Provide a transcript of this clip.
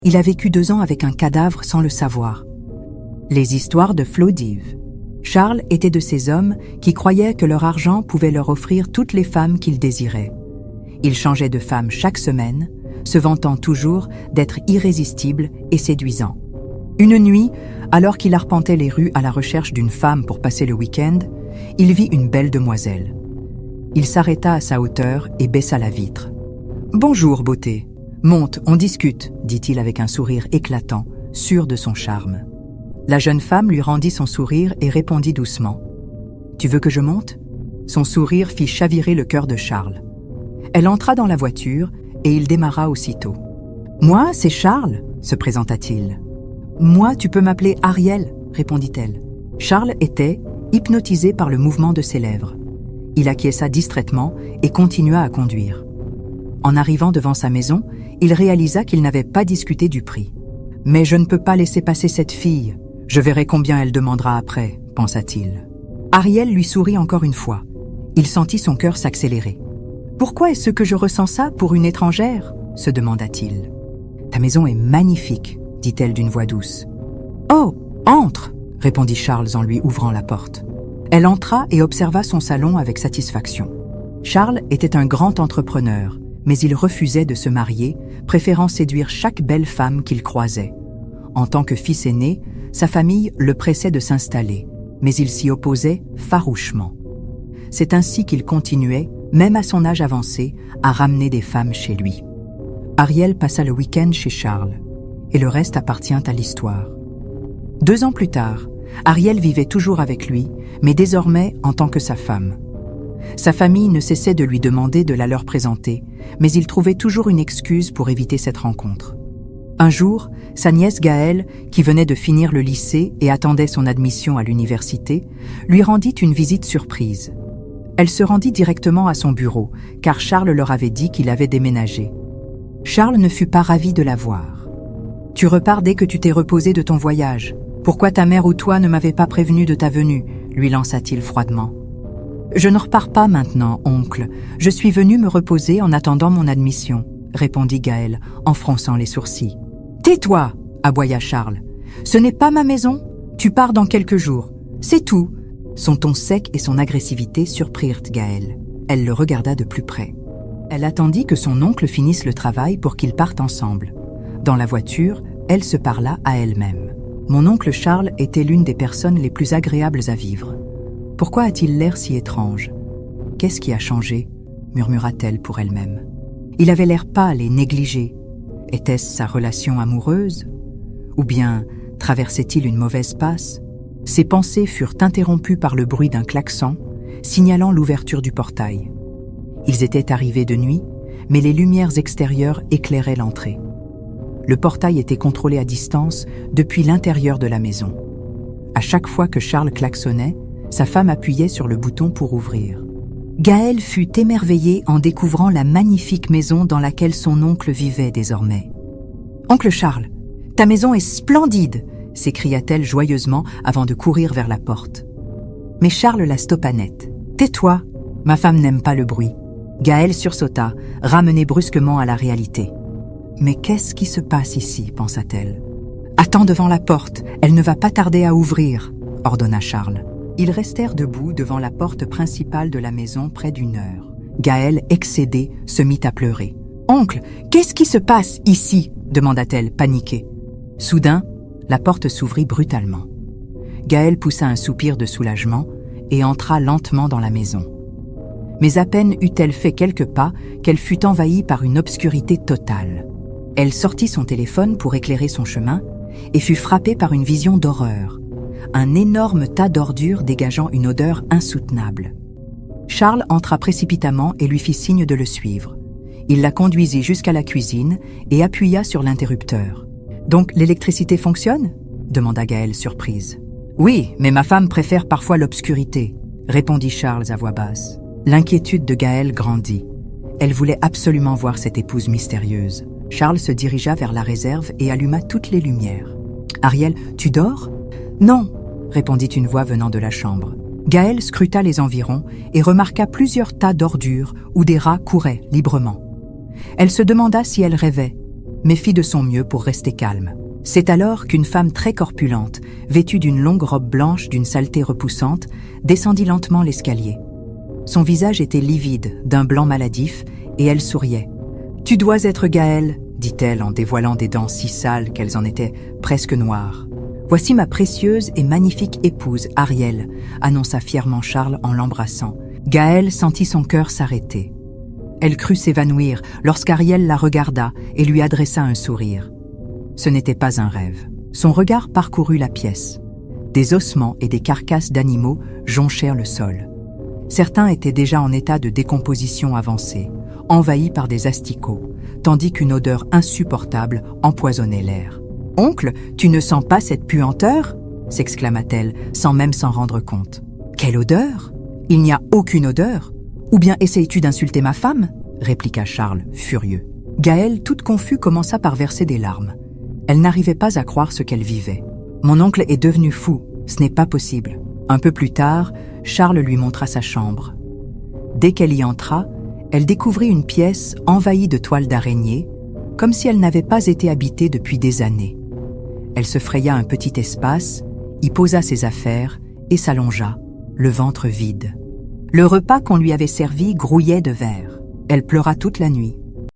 Il a vécu 2 ans avec un cadavre sans le savoir. Les histoires de Flo Div. Charles était de ces hommes qui croyaient que leur argent pouvait leur offrir toutes les femmes qu'ils désiraient. Il changeait de femme chaque semaine, se vantant toujours d'être irrésistible et séduisant. Une nuit, alors qu'il arpentait les rues à la recherche d'une femme pour passer le week-end, il vit une belle demoiselle. Il s'arrêta à sa hauteur et baissa la vitre. « Bonjour, beauté. Monte, on discute, » dit-il avec un sourire éclatant, sûr de son charme. La jeune femme lui rendit son sourire et répondit doucement. « Tu veux que je monte ?» Son sourire fit chavirer le cœur de Charles. Elle entra dans la voiture et il démarra aussitôt. « Moi, c'est Charles » se présenta-t-il. « Moi, tu peux m'appeler Ariel » répondit-elle. Charles était hypnotisé par le mouvement de ses lèvres. Il acquiesça distraitement et continua à conduire. En arrivant devant sa maison, il réalisa qu'il n'avait pas discuté du prix. « Mais je ne peux pas laisser passer cette fille. Je verrai combien elle demandera après, » pensa-t-il. Ariel lui sourit encore une fois. Il sentit son cœur s'accélérer. « Pourquoi est-ce que je ressens ça pour une étrangère ?» se demanda-t-il. « Ta maison est magnifique, » dit-elle d'une voix douce. « Oh, entre !» répondit Charles en lui ouvrant la porte. Elle entra et observa son salon avec satisfaction. Charles était un grand entrepreneur, mais il refusait de se marier, préférant séduire chaque belle femme qu'il croisait. En tant que fils aîné, sa famille le pressait de s'installer, mais il s'y opposait farouchement. C'est ainsi qu'il continuait, même à son âge avancé, à ramener des femmes chez lui. Ariel passa le week-end chez Charles, et le reste appartient à l'histoire. 2 ans plus tard, Ariel vivait toujours avec lui, mais désormais en tant que sa femme. Sa famille ne cessait de lui demander de la leur présenter, mais il trouvait toujours une excuse pour éviter cette rencontre. Un jour, sa nièce Gaëlle, qui venait de finir le lycée et attendait son admission à l'université, lui rendit une visite surprise. Elle se rendit directement à son bureau, car Charles leur avait dit qu'il avait déménagé. Charles ne fut pas ravi de la voir. « Tu repars dès que tu t'es reposé de ton voyage. Pourquoi ta mère ou toi ne m'avez pas prévenu de ta venue ?» lui lança-t-il froidement. « Je ne repars pas maintenant, oncle. Je suis venu me reposer en attendant mon admission, » répondit Gaëlle en fronçant les sourcils. « Tais-toi » aboya Charles. « Ce n'est pas ma maison. Tu pars dans quelques jours. C'est tout. » Son ton sec et son agressivité surprirent Gaëlle. Elle le regarda de plus près. Elle attendit que son oncle finisse le travail pour qu'ils partent ensemble. Dans la voiture, elle se parla à elle-même. « Mon oncle Charles était l'une des personnes les plus agréables à vivre. Pourquoi a-t-il l'air si étrange? Qu'est-ce qui a changé ?» murmura-t-elle pour elle-même. Il avait l'air pâle et négligé. Était-ce sa relation amoureuse? Ou bien traversait-il une mauvaise passe? Ses pensées furent interrompues par le bruit d'un klaxon, signalant l'ouverture du portail. Ils étaient arrivés de nuit, mais les lumières extérieures éclairaient l'entrée. Le portail était contrôlé à distance depuis l'intérieur de la maison. À chaque fois que Charles klaxonnait, sa femme appuyait sur le bouton pour ouvrir. Gaëlle fut émerveillée en découvrant la magnifique maison dans laquelle son oncle vivait désormais. « Oncle Charles, ta maison est splendide !» s'écria-t-elle joyeusement avant de courir vers la porte. Mais Charles la stoppa net. « Tais-toi, ma femme n'aime pas le bruit. » Gaëlle sursauta, ramenée brusquement à la réalité. « Mais qu'est-ce qui se passe ici ?» pensa-t-elle. « Attends devant la porte, elle ne va pas tarder à ouvrir » ordonna Charles. Ils restèrent debout devant la porte principale de la maison près d'1 heure. Gaëlle, excédée, se mit à pleurer. « Oncle, qu'est-ce qui se passe ici ?» demanda-t-elle, paniquée. Soudain, la porte s'ouvrit brutalement. Gaëlle poussa un soupir de soulagement et entra lentement dans la maison. Mais à peine eut-elle fait quelques pas qu'elle fut envahie par une obscurité totale. Elle sortit son téléphone pour éclairer son chemin et fut frappée par une vision d'horreur. Un énorme tas d'ordures dégageant une odeur insoutenable. Charles entra précipitamment et lui fit signe de le suivre. Il la conduisit jusqu'à la cuisine et appuya sur l'interrupteur. « Donc l'électricité fonctionne ?» demanda Gaëlle surprise. « Oui, mais ma femme préfère parfois l'obscurité » répondit Charles à voix basse. L'inquiétude de Gaëlle grandit. Elle voulait absolument voir cette épouse mystérieuse. Charles se dirigea vers la réserve et alluma toutes les lumières. « Ariel, tu dors ?»« Non !» répondit une voix venant de la chambre. Gaëlle scruta les environs et remarqua plusieurs tas d'ordures où des rats couraient librement. Elle se demanda si elle rêvait. mais fit de son mieux pour rester calme. C'est alors qu'une femme très corpulente, vêtue d'une longue robe blanche d'une saleté repoussante, descendit lentement l'escalier. Son visage était livide, d'un blanc maladif, et elle souriait. « Tu dois être Gaël, dit-elle en dévoilant des dents si sales qu'elles en étaient presque noires. « Voici ma précieuse et magnifique épouse, Ariel, annonça fièrement Charles en l'embrassant. Gaël sentit son cœur s'arrêter. Elle crut s'évanouir lorsqu'Ariel la regarda et lui adressa un sourire. Ce n'était pas un rêve. Son regard parcourut la pièce. Des ossements et des carcasses d'animaux jonchèrent le sol. Certains étaient déjà en état de décomposition avancée, envahis par des asticots, tandis qu'une odeur insupportable empoisonnait l'air. « Oncle, tu ne sens pas cette puanteur » s'exclama-t-elle, sans même s'en rendre compte. « Quelle odeur ? Il n'y a aucune odeur. Ou bien essayes-tu d'insulter ma femme ?» répliqua Charles, furieux. Gaëlle, toute confuse, commença par verser des larmes. Elle n'arrivait pas à croire ce qu'elle vivait. « Mon oncle est devenu fou, ce n'est pas possible. » Un peu plus tard, Charles lui montra sa chambre. Dès qu'elle y entra, elle découvrit une pièce envahie de toiles d'araignée, comme si elle n'avait pas été habitée depuis des années. Elle se fraya un petit espace, y posa ses affaires et s'allongea, le ventre vide. Le repas qu'on lui avait servi grouillait de verre. Elle pleura toute la nuit.